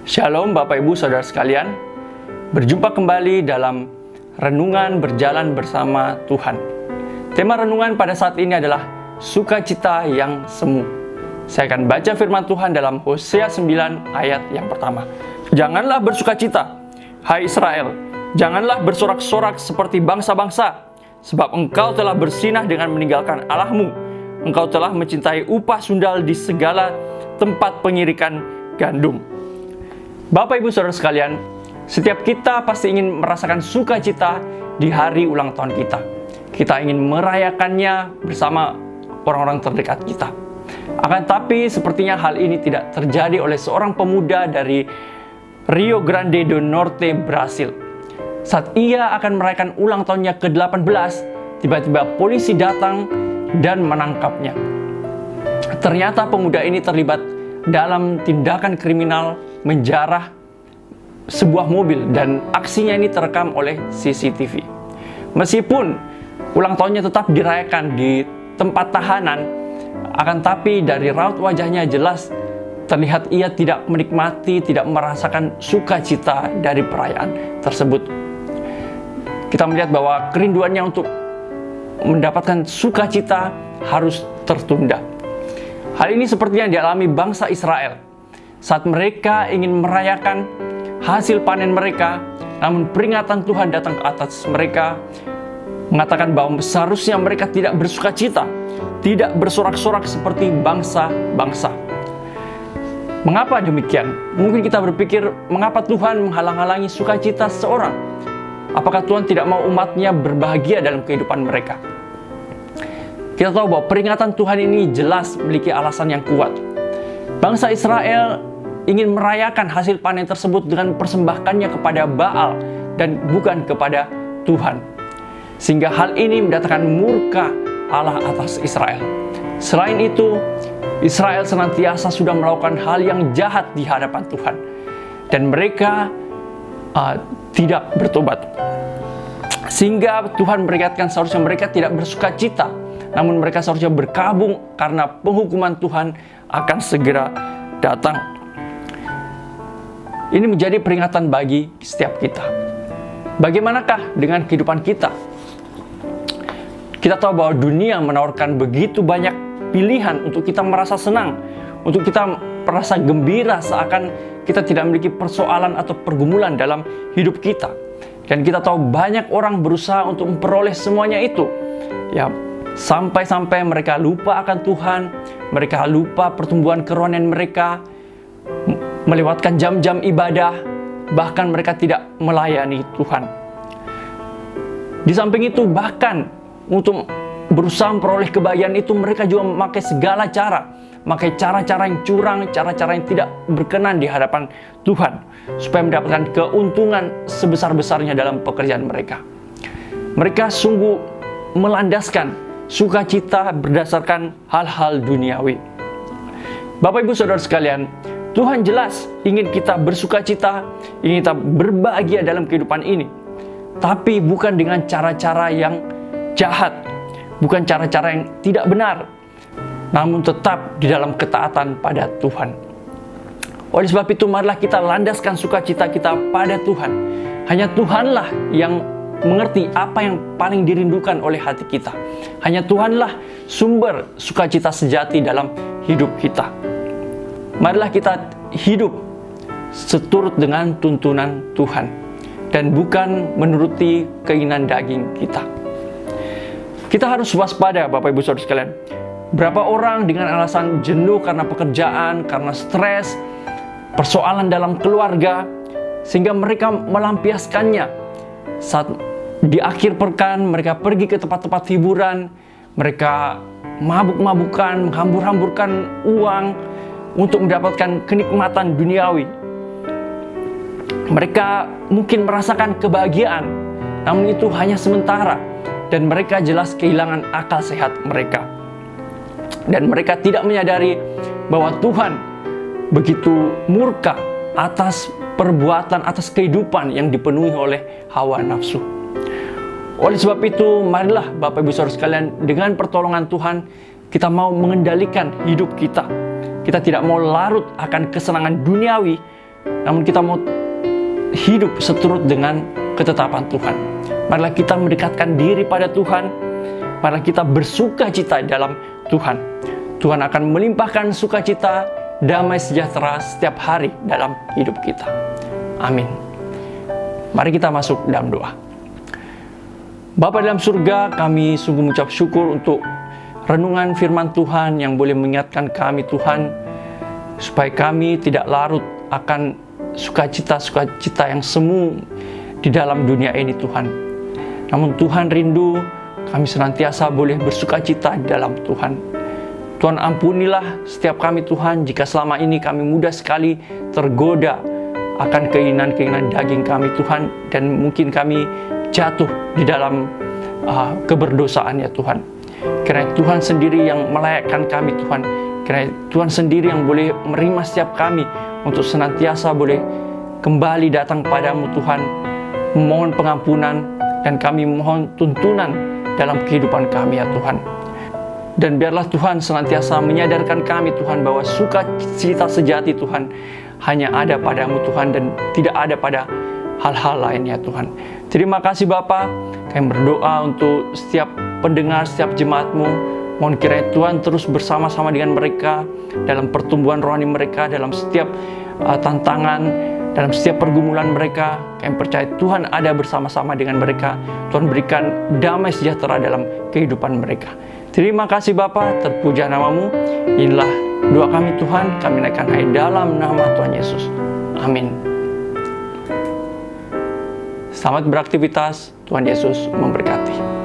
Shalom Bapak Ibu Saudara sekalian. Berjumpa kembali dalam Renungan Berjalan Bersama Tuhan. Tema renungan pada saat ini adalah sukacita yang semu. Saya akan baca firman Tuhan dalam Hosea 9 ayat yang pertama. Janganlah bersukacita, hai Israel. Janganlah bersorak-sorak seperti bangsa-bangsa, sebab engkau telah bersinah dengan meninggalkan Allahmu. Engkau telah mencintai upah sundal di segala tempat pengirikan gandum. Bapak Ibu Saudara sekalian, setiap kita pasti ingin merasakan sukacita di hari ulang tahun kita. Kita ingin merayakannya bersama orang-orang terdekat kita. Akan tapi sepertinya hal ini tidak terjadi oleh seorang pemuda dari Rio Grande do Norte, Brasil. Saat ia akan merayakan ulang tahunnya ke-18, tiba-tiba polisi datang dan menangkapnya. Ternyata pemuda ini terlibat dalam tindakan kriminal menjarah sebuah mobil dan aksinya ini terekam oleh CCTV. Meskipun ulang tahunnya tetap dirayakan di tempat tahanan, akan tapi dari raut wajahnya jelas terlihat ia tidak menikmati, tidak merasakan sukacita dari perayaan tersebut. Kita melihat bahwa kerinduannya untuk mendapatkan sukacita harus tertunda. Hal ini seperti yang dialami bangsa Israel saat mereka ingin merayakan hasil panen mereka, namun peringatan Tuhan datang ke atas mereka, mengatakan bahwa seharusnya mereka tidak bersukacita, tidak bersorak-sorak seperti bangsa-bangsa. Mengapa demikian? Mungkin kita berpikir, mengapa Tuhan menghalang-halangi sukacita seseorang? Apakah Tuhan tidak mau umatnya berbahagia dalam kehidupan mereka? Kita tahu bahwa peringatan Tuhan ini jelas memiliki alasan yang kuat. Bangsa Israel ingin merayakan hasil panen tersebut dengan persembahkannya kepada Baal dan bukan kepada Tuhan. Sehingga hal ini mendatangkan murka Allah atas Israel. Selain itu, Israel senantiasa sudah melakukan hal yang jahat di hadapan Tuhan. Dan mereka tidak bertobat. Sehingga Tuhan memperingatkan seharusnya mereka tidak bersukacita, namun mereka seharusnya berkabung karena penghukuman Tuhan akan segera datang. Ini menjadi peringatan bagi setiap kita. Bagaimanakah dengan kehidupan kita? Kita tahu bahwa dunia menawarkan begitu banyak pilihan untuk kita merasa senang, untuk kita merasa gembira seakan kita tidak memiliki persoalan atau pergumulan dalam hidup kita. Dan kita tahu banyak orang berusaha untuk memperoleh semuanya itu. Ya, sampai-sampai mereka lupa akan Tuhan, mereka lupa pertumbuhan kerohanian mereka, melewatkan jam-jam ibadah, bahkan mereka tidak melayani Tuhan. Di samping itu, bahkan untuk berusaha memperoleh kebahagiaan itu, mereka juga memakai segala cara, memakai cara-cara yang curang, cara-cara yang tidak berkenan di hadapan Tuhan, supaya mendapatkan keuntungan sebesar-besarnya dalam pekerjaan mereka. Mereka sungguh melandaskan sukacita berdasarkan hal-hal duniawi. Bapak Ibu Saudara sekalian, Tuhan jelas ingin kita bersukacita, ingin kita berbahagia dalam kehidupan ini. Tapi bukan dengan cara-cara yang jahat, bukan cara-cara yang tidak benar, namun tetap di dalam ketaatan pada Tuhan. Oleh sebab itu, marilah kita landaskan sukacita kita pada Tuhan. Hanya Tuhanlah yang mengerti apa yang paling dirindukan oleh hati kita. Hanya Tuhanlah sumber sukacita sejati dalam hidup kita. Marilah kita hidup seturut dengan tuntunan Tuhan dan bukan menuruti keinginan daging kita. Kita harus waspada, Bapak Ibu Saudara sekalian. Berapa orang dengan alasan jenuh karena pekerjaan, karena stres, persoalan dalam keluarga, sehingga mereka melampiaskannya. Saat di akhir pekan mereka pergi ke tempat-tempat hiburan, mereka mabuk-mabukan, menghambur-hamburkan uang untuk mendapatkan kenikmatan duniawi. Mereka mungkin merasakan kebahagiaan, namun itu hanya sementara, dan mereka jelas kehilangan akal sehat mereka. Dan mereka tidak menyadari bahwa Tuhan begitu murka atas perbuatan, atas kehidupan yang dipenuhi oleh hawa nafsu. Oleh sebab itu, marilah Bapak Ibu Saudara sekalian, dengan pertolongan Tuhan, kita mau mengendalikan hidup kita. Kita tidak mau larut akan kesenangan duniawi, namun kita mau hidup seturut dengan ketetapan Tuhan. Marilah kita mendekatkan diri pada Tuhan. Marilah kita bersuka cita dalam Tuhan. Tuhan akan melimpahkan sukacita, damai sejahtera setiap hari dalam hidup kita. Amin. Mari kita masuk dalam doa. Bapa dalam surga, kami sungguh mengucap syukur untuk renungan firman Tuhan yang boleh mengingatkan kami Tuhan, supaya kami tidak larut akan sukacita-sukacita yang semu di dalam dunia ini Tuhan. Namun Tuhan rindu kami senantiasa boleh bersukacita di dalam Tuhan. Tuhan ampunilah setiap kami Tuhan, jika selama ini kami mudah sekali tergoda akan keinginan-keinginan daging kami Tuhan, dan mungkin kami jatuh di dalam keberdosaan ya Tuhan. Karena Tuhan sendiri yang melayakkan kami Tuhan. Karena Tuhan sendiri yang boleh menerima setiap kami untuk senantiasa boleh kembali datang padamu Tuhan, memohon pengampunan, dan kami mohon tuntunan dalam kehidupan kami ya Tuhan. Dan biarlah Tuhan senantiasa menyadarkan kami Tuhan bahwa sukacita sejati Tuhan hanya ada padamu Tuhan, dan tidak ada pada hal-hal lainnya Tuhan. Terima kasih Bapa. Kami berdoa untuk setiap pendengar, setiap jemaat-Mu. Mohon kiranya Tuhan terus bersama-sama dengan mereka dalam pertumbuhan rohani mereka, dalam setiap tantangan, dalam setiap pergumulan mereka. Kami percaya Tuhan ada bersama-sama dengan mereka. Tuhan berikan damai sejahtera dalam kehidupan mereka. Terima kasih Bapa, terpuja nama-Mu. Inilah doa kami Tuhan, kami naikkan hanya dalam nama Tuhan Yesus. Amin. Selamat beraktivitas, Tuhan Yesus memberkati.